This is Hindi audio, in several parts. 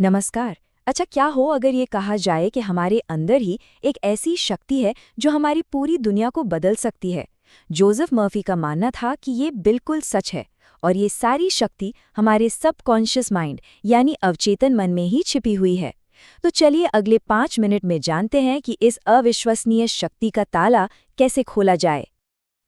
नमस्कार। अच्छा, क्या हो अगर ये कहा जाए कि हमारे अंदर ही एक ऐसी शक्ति है जो हमारी पूरी दुनिया को बदल सकती है। जोसेफ मर्फी का मानना था कि ये बिल्कुल सच है और ये सारी शक्ति हमारे सबकॉन्शियस माइंड यानी अवचेतन मन में ही छिपी हुई है। तो चलिए अगले 5 मिनट में जानते हैं कि इस अविश्वसनीय शक्ति का ताला कैसे खोला जाए।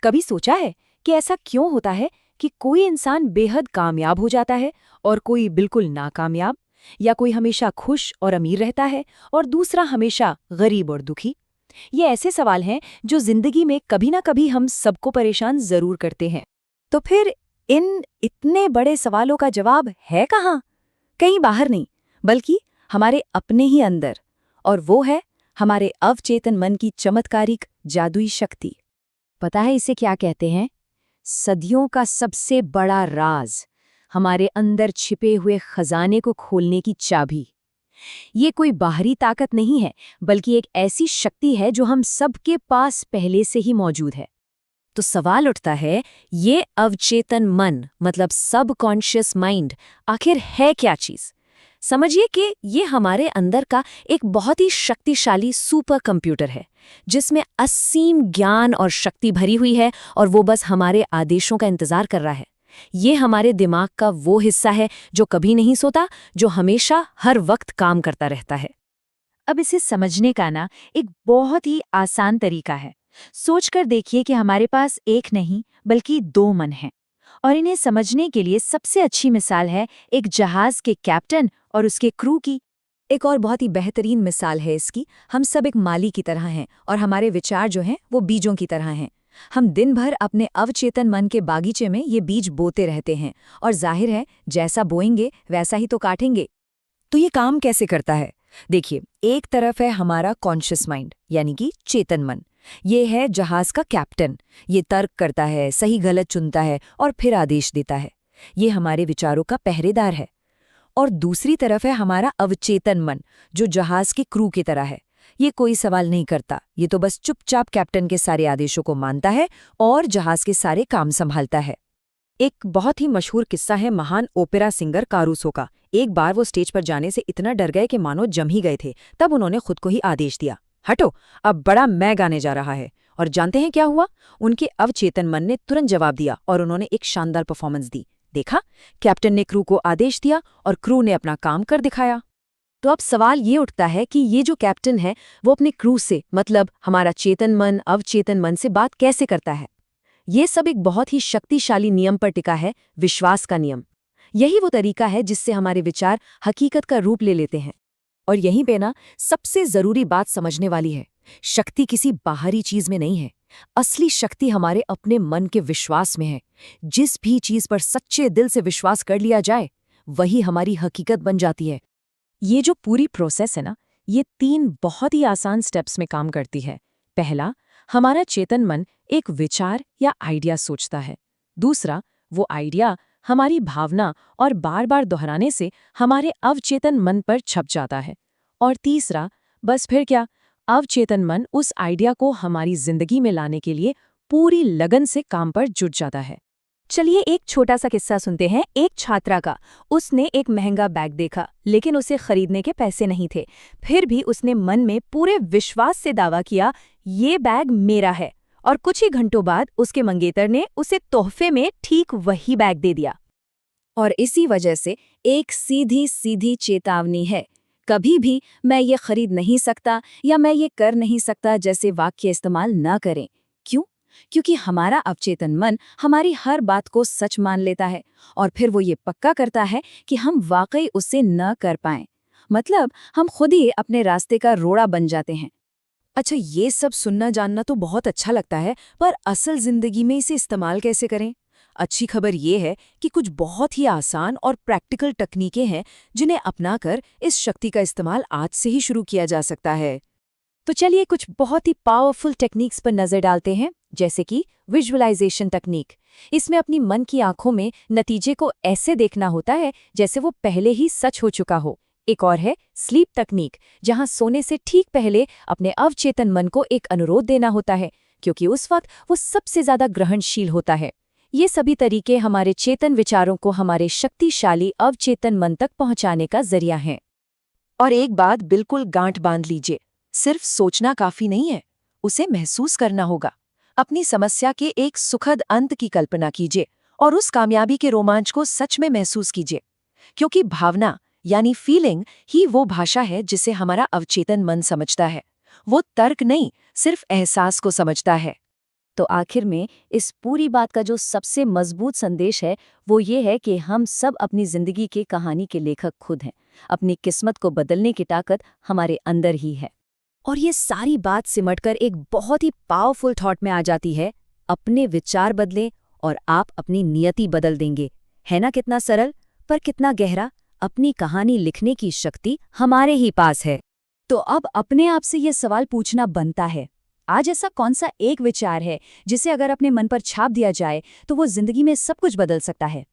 कभी सोचा है कि ऐसा क्यों होता है कि कोई इंसान बेहद कामयाब हो जाता है और कोई बिल्कुल नाकामयाब, या कोई हमेशा खुश और अमीर रहता है और दूसरा हमेशा गरीब और दुखी? ये ऐसे सवाल हैं जो जिंदगी में कभी ना कभी हम सबको परेशान जरूर करते हैं। तो फिर इन इतने बड़े सवालों का जवाब है कहाँ? कहीं बाहर नहीं, बल्कि हमारे अपने ही अंदर। और वो है हमारे अवचेतन मन की चमत्कारिक जादुई शक्ति। पता है इसे क्या कहते हैं? सदियों का सबसे बड़ा राज, हमारे अंदर छिपे हुए खजाने को खोलने की चाबी। ये कोई बाहरी ताकत नहीं है, बल्कि एक ऐसी शक्ति है जो हम सबके पास पहले से ही मौजूद है। तो सवाल उठता है, ये अवचेतन मन मतलब सबकॉन्शियस माइंड आखिर है क्या चीज? समझिए कि ये हमारे अंदर का एक बहुत ही शक्तिशाली सुपर कंप्यूटर है, जिसमें असीम ज्ञान और शक्ति भरी हुई है और वो बस हमारे आदेशों का इंतजार कर रहा है। ये हमारे दिमाग का वो हिस्सा है जो कभी नहीं सोता, जो हमेशा हर वक्त काम करता रहता है। अब इसे समझने का एक बहुत ही आसान तरीका है। सोचकर देखिए कि हमारे पास एक नहीं बल्कि दो मन हैं, और इन्हें समझने के लिए सबसे अच्छी मिसाल है एक जहाज के कैप्टन और उसके क्रू की। एक और बहुत ही बेहतरीन मिसाल है इसकी, हम सब एक माली की तरह हैं और हमारे विचार जो हैं वो बीजों की तरह हैं। हम दिन भर अपने अवचेतन मन के बागीचे में ये बीज बोते रहते हैं, और जाहिर है जैसा बोएंगे वैसा ही तो काटेंगे। तो ये काम कैसे करता है? देखिए, एक तरफ है हमारा कॉन्शियस माइंड यानी कि चेतन मन। ये है जहाज का कैप्टन। ये तर्क करता है, सही गलत चुनता है और फिर आदेश देता है। ये हमारे विचारों का पहरेदार है। और दूसरी तरफ है हमारा अवचेतन मन, जो जहाज के क्रू की तरह है। ये कोई सवाल नहीं करता, ये तो बस चुपचाप कैप्टन के सारे आदेशों को मानता है और जहाज के सारे काम संभालता है। एक बहुत ही मशहूर किस्सा है महान ओपेरा सिंगर कारूसो का। एक बार वो स्टेज पर जाने से इतना डर गए कि मानो जम ही गए थे। तब उन्होंने खुद को ही आदेश दिया, हटो, अब बड़ा मैं गाने जा रहा है। और जानते हैं क्या हुआ? उनके अवचेतन मन ने तुरंत जवाब दिया और उन्होंने एक शानदार परफॉर्मेंस दी। देखा, कैप्टन ने क्रू को आदेश दिया और क्रू ने अपना काम कर दिखाया। तो अब सवाल ये उठता है कि ये जो कैप्टन है वो अपने क्रू से, मतलब हमारा चेतन मन अवचेतन मन से बात कैसे करता है? ये सब एक बहुत ही शक्तिशाली नियम पर टिका है, विश्वास का नियम। यही वो तरीका है जिससे हमारे विचार हकीकत का रूप ले लेते हैं। और यहीं पे सबसे जरूरी बात समझने वाली है, शक्ति किसी बाहरी चीज में नहीं है। असली शक्ति हमारे अपने मन के विश्वास में है। जिस भी चीज पर सच्चे दिल से विश्वास कर लिया जाए, वही हमारी हकीकत बन जाती है। ये जो पूरी प्रोसेस है ये 3 बहुत ही आसान स्टेप्स में काम करती है। पहला, हमारा चेतन मन एक विचार या आइडिया सोचता है। दूसरा, वो आइडिया हमारी भावना और बार बार दोहराने से हमारे अवचेतन मन पर छप जाता है। और तीसरा, बस फिर क्या, अवचेतन मन उस आइडिया को हमारी जिंदगी में लाने के लिए पूरी लगन से काम पर जुट जाता है। चलिए एक छोटा सा किस्सा सुनते हैं एक छात्रा का। उसने एक महंगा बैग देखा, लेकिन उसे खरीदने के पैसे नहीं थे। फिर भी उसने मन में पूरे विश्वास से दावा किया, ये बैग मेरा है। और कुछ ही घंटों बाद उसके मंगेतर ने उसे तोहफे में ठीक वही बैग दे दिया। और इसी वजह से एक सीधी सीधी चेतावनी है, कभी भी मैं ये खरीद नहीं सकता या मैं ये कर नहीं सकता जैसे वाक्य इस्तेमाल न करें। क्यों? क्योंकि हमारा अवचेतन मन हमारी हर बात को सच मान लेता है और फिर वो ये पक्का करता है कि हम वाकई उससे न कर पाएं। मतलब हम खुद ही अपने रास्ते का रोड़ा बन जाते हैं। अच्छा, ये सब सुनना जानना तो बहुत अच्छा लगता है, पर असल जिंदगी में इसे इस्तेमाल कैसे करें? अच्छी खबर ये है कि कुछ बहुत ही आसान और प्रैक्टिकल तकनीकें हैं जिन्हें अपनाकर इस शक्ति का इस्तेमाल आज से ही शुरू किया जा सकता है। तो चलिए कुछ बहुत ही पावरफुल टेक्निक्स पर नजर डालते हैं, जैसे कि विजुअलाइजेशन तकनीक। इसमें अपनी मन की आंखों में नतीजे को ऐसे देखना होता है जैसे वो पहले ही सच हो चुका हो। एक और है स्लीप तकनीक, जहां सोने से ठीक पहले अपने अवचेतन मन को एक अनुरोध देना होता है, क्योंकि उस वक्त वो सबसे ज्यादा ग्रहणशील होता है। ये सभी तरीके हमारे चेतन विचारों को हमारे शक्तिशाली अवचेतन मन तक पहुंचाने का जरिया हैं। और एक बात बिल्कुल गांठ बांध लीजिए, सिर्फ सोचना काफी नहीं है, उसे महसूस करना होगा। अपनी समस्या के एक सुखद अंत की कल्पना कीजिए और उस कामयाबी के रोमांच को सच में महसूस कीजिए, क्योंकि भावना यानी फीलिंग ही वो भाषा है जिसे हमारा अवचेतन मन समझता है। वो तर्क नहीं, सिर्फ एहसास को समझता है। तो आखिर में इस पूरी बात का जो सबसे मजबूत संदेश है वो ये है कि हम सब अपनी जिंदगी की कहानी के लेखक खुद हैं। अपनी किस्मत को बदलने की ताकत हमारे अंदर ही है। और ये सारी बात सिमटकर एक बहुत ही पावरफुल थॉट में आ जाती है, अपने विचार बदलें और आप अपनी नियति बदल देंगे। है ना कितना सरल, पर कितना गहरा। अपनी कहानी लिखने की शक्ति हमारे ही पास है। तो अब अपने आप से ये सवाल पूछना बनता है, आज ऐसा कौन सा एक विचार है जिसे अगर अपने मन पर छाप दिया जाए तो वो जिंदगी में सब कुछ बदल सकता है।